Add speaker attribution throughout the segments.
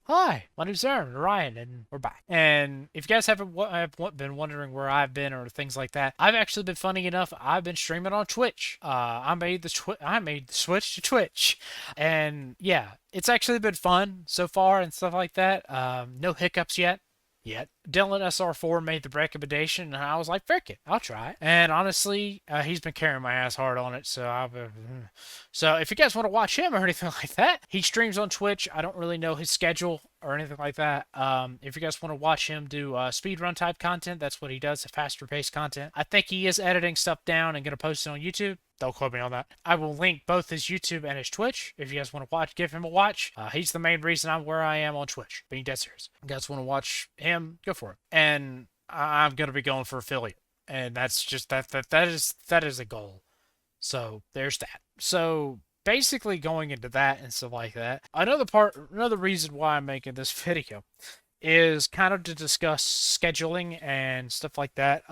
Speaker 1: Hi, my name's Aaron, Ryan, and we're back. And if you guys haven't been wondering where I've been or things like that, I've actually been funny enough. I've been streaming on Twitch. I made the switch to Twitch, and yeah, it's actually been fun so far and stuff like that. No hiccups yet. Dylan SR4 made the recommendation, and I was like, "Frick it, I'll try it." And honestly, he's been carrying my ass hard on it. So if you guys want to watch him or anything like that, he streams on Twitch. I don't really know his schedule or anything like that. If you guys want to watch him do speed run type content, that's what he does, faster paced content. I think he is editing stuff down and gonna post it on YouTube. Don't quote me on that. I will link both his YouTube and his Twitch. If you guys want to watch, give him a watch. He's the main reason I'm where I am on Twitch. Being dead serious. If you guys want to watch him, go for it. And I'm gonna be going for affiliate, and that's just that is a goal. So there's that. So basically going into that and stuff like that. Another reason why I'm making this video is kind of to discuss scheduling and stuff like that.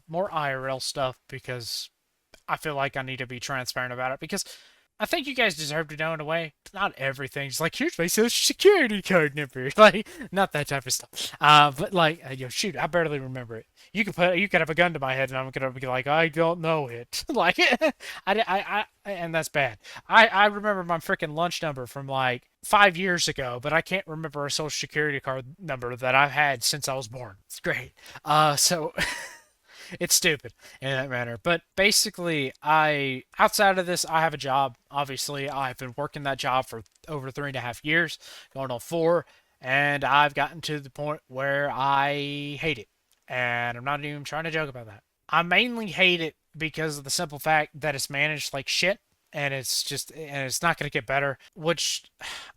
Speaker 1: More IRL stuff because I feel like I need to be transparent about it because I think you guys deserve to know in a way. Not everything's like, here's my social security card number. Like, not that type of stuff. But like, shoot, I barely remember it. You could have a gun to my head and I'm gonna be like, I don't know it. Like, and that's bad. I remember my freaking lunch number from like 5 years ago, but I can't remember a social security card number that I've had since I was born. It's great. So it's stupid in that manner. But basically, outside of this, I have a job. Obviously, I've been working that job for over 3.5 years, going on 4, and I've gotten to the point where I hate it. And I'm not even trying to joke about that. I mainly hate it because of the simple fact that it's managed like shit. And it's not going to get better, which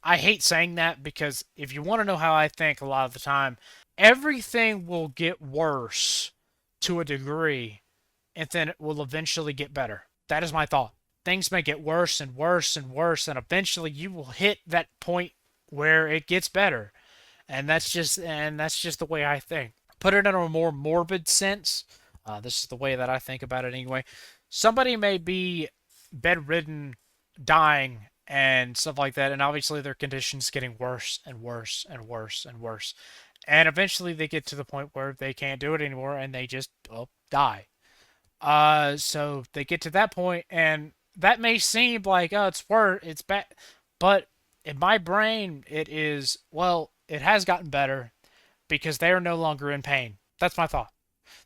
Speaker 1: I hate saying that because if you want to know how I think a lot of the time, everything will get worse to a degree, and then it will eventually get better. That is my thought. Things may get worse and worse and worse, and eventually you will hit that point where it gets better. And that's just the way I think. Put it in a more morbid sense. This is the way that I think about it anyway. Somebody may be bedridden, dying, and stuff like that, and obviously their condition's getting worse and worse and worse and worse. And eventually they get to the point where they can't do it anymore and they just die. So they get to that point, and that may seem like, oh, it's bad, but in my brain, it has gotten better because they are no longer in pain. That's my thought.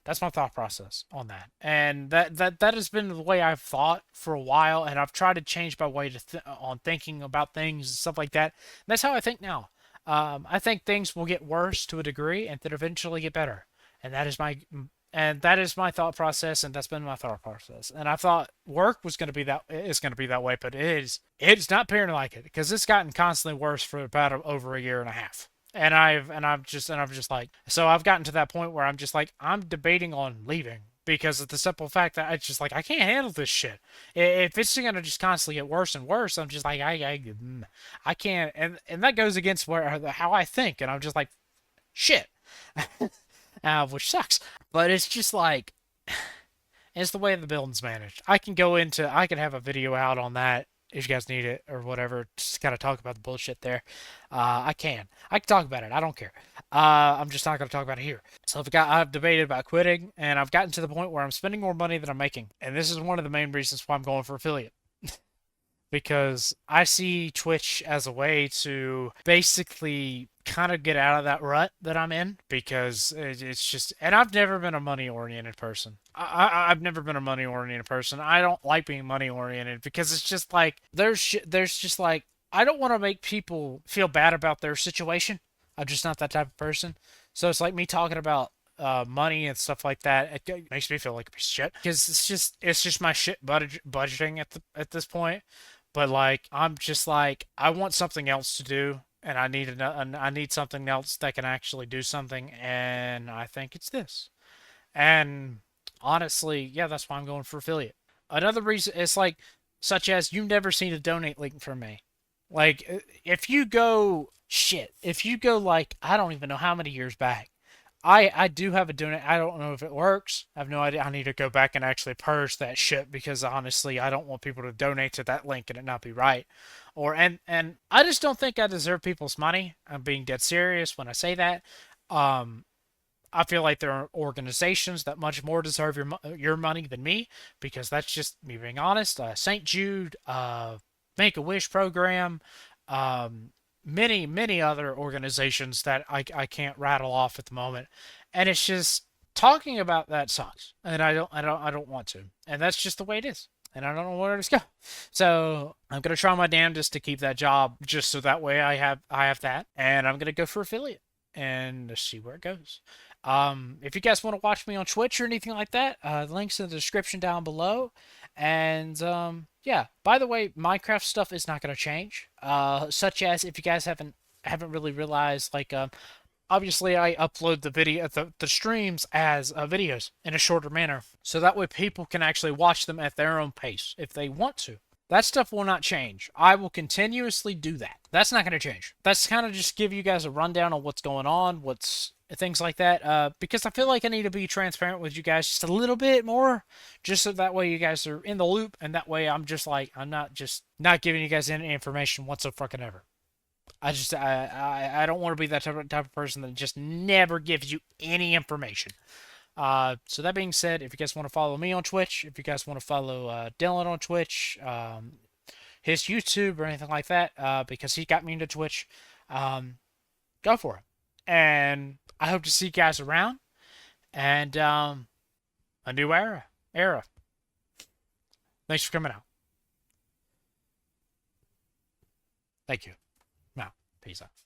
Speaker 1: That's my thought process on that, and that has been the way I've thought for a while, and I've tried to change my way on thinking about things and stuff like that. And that's how I think now. I think things will get worse to a degree, and then eventually get better, and that is my thought process, and that's been my thought process. And I thought work was going to be that is going to be that way, but it's not appearing like it because it's gotten constantly worse for about over a year and a half. And I'm just like, so I've gotten to that point where I'm just like, I'm debating on leaving because of the simple fact that it's just like I can't handle this shit. If it's gonna just constantly get worse and worse, I'm just like I can't, and that goes against how I think, and I'm just like shit, which sucks. But it's just like it's the way the building's managed. I can have a video out on that if you guys need it or whatever. Just kind of talk about the bullshit there. I can talk about it. I don't care. I'm just not going to talk about it here. So I've debated about quitting, and I've gotten to the point where I'm spending more money than I'm making, and this is one of the main reasons why I'm going for affiliate because I see Twitch as a way to basically kind of get out of that rut that I'm in because it's just, and I've never been a money oriented person. I've never been a money oriented person. I don't like being money oriented because it's just like there's just like I don't want to make people feel bad about their situation. I'm just not that type of person. So it's like me talking about money and stuff like that. It makes me feel like a piece of shit because it's just my shit budgeting at this point. But like I'm just like I want something else to do, and I need something else that can actually do something, and I think it's this. And honestly, yeah, that's why I'm going for affiliate. Another reason it's like such as you've never seen a donate link from me. Like if you go like I don't even know how many years back, I do have a donate. I don't know if it works. I have no idea. I need to go back and actually purge that shit because honestly, I don't want people to donate to that link and it not be right. Or and I just don't think I deserve people's money. I'm being dead serious when I say that. Um, I feel like there are organizations that much more deserve your money than me because that's just me being honest. St. Jude, Make a Wish program, um, many other organizations that I can't rattle off at the moment, and it's just talking about that sucks, and I don't want to, and that's just the way it is. And I don't know where to go, so I'm gonna try my damnedest to keep that job, just so that way I have that, and I'm gonna go for affiliate and see where it goes. If you guys want to watch me on Twitch or anything like that, links in the description down below. And yeah. By the way, Minecraft stuff is not going to change. Such as if you guys haven't really realized, like obviously I upload the streams as videos in a shorter manner, so that way people can actually watch them at their own pace if they want to. That stuff will not change. I will continuously do that. That's not going to change. That's kind of just give you guys a rundown on what's going on, what's things like that. Because I feel like I need to be transparent with you guys just a little bit more, just so that way you guys are in the loop, and that way I'm not just not giving you guys any information whatsoever. I don't want to be that type of person that just never gives you any information. So that being said, if you guys want to follow me on Twitch, if you guys want to follow Dylan on Twitch, his YouTube or anything like that, because he got me into Twitch, go for it. And I hope to see you guys around. And a new era. Thanks for coming out. Thank you. Now, peace out.